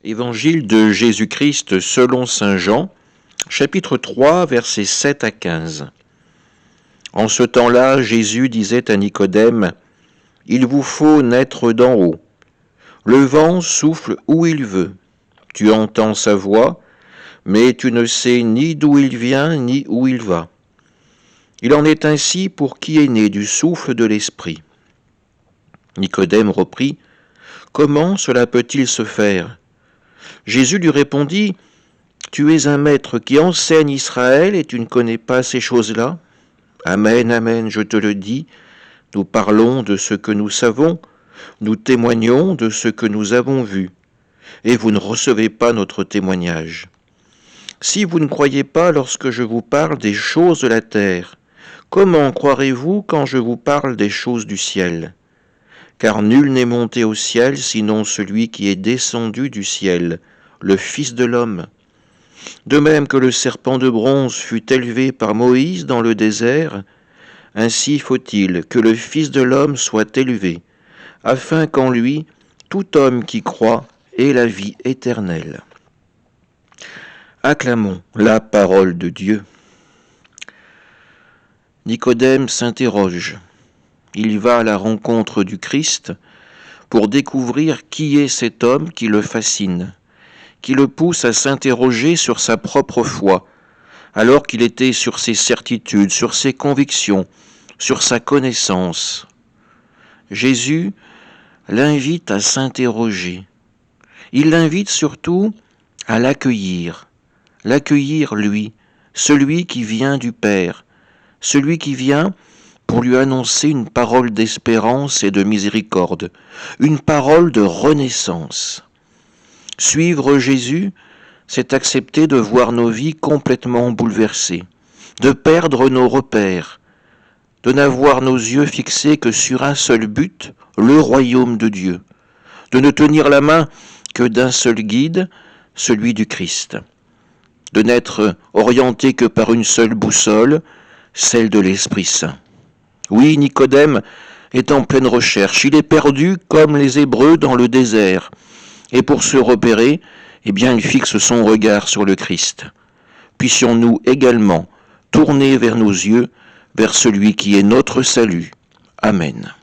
Évangile de Jésus-Christ selon saint Jean, chapitre 3, versets 7 à 15. En ce temps-là, Jésus disait à Nicodème, « Il vous faut naître d'en haut. Le vent souffle où il veut. Tu entends sa voix, mais tu ne sais ni d'où il vient ni où il va. Il en est ainsi pour qui est né du souffle de l'Esprit. » Nicodème reprit, « Comment cela peut-il se faire ?» Jésus lui répondit, « Tu es un maître qui enseigne Israël et tu ne connais pas ces choses-là ? Amen, amen, je te le dis, nous parlons de ce que nous savons, nous témoignons de ce que nous avons vu, et vous ne recevez pas notre témoignage. Si vous ne croyez pas lorsque je vous parle des choses de la terre, comment croirez-vous quand je vous parle des choses du ciel ? Car nul n'est monté au ciel sinon celui qui est descendu du ciel, le Fils de l'homme. De même que le serpent de bronze fut élevé par Moïse dans le désert, ainsi faut-il que le Fils de l'homme soit élevé, afin qu'en lui, tout homme qui croit ait la vie éternelle. » Acclamons la parole de Dieu. Nicodème s'interroge. Il va à la rencontre du Christ pour découvrir qui est cet homme qui le fascine, qui le pousse à s'interroger sur sa propre foi, alors qu'il était sur ses certitudes, sur ses convictions, sur sa connaissance. Jésus l'invite à s'interroger. Il l'invite surtout à l'accueillir lui, celui qui vient du Père, celui qui vient pour lui annoncer une parole d'espérance et de miséricorde, une parole de renaissance. Suivre Jésus, c'est accepter de voir nos vies complètement bouleversées, de perdre nos repères, de n'avoir nos yeux fixés que sur un seul but, le royaume de Dieu, de ne tenir la main que d'un seul guide, celui du Christ, de n'être orienté que par une seule boussole, celle de l'Esprit Saint. Oui, Nicodème est en pleine recherche, il est perdu comme les Hébreux dans le désert, et pour se repérer, il fixe son regard sur le Christ. Puissions-nous également tourner vers nos yeux, vers celui qui est notre salut. Amen.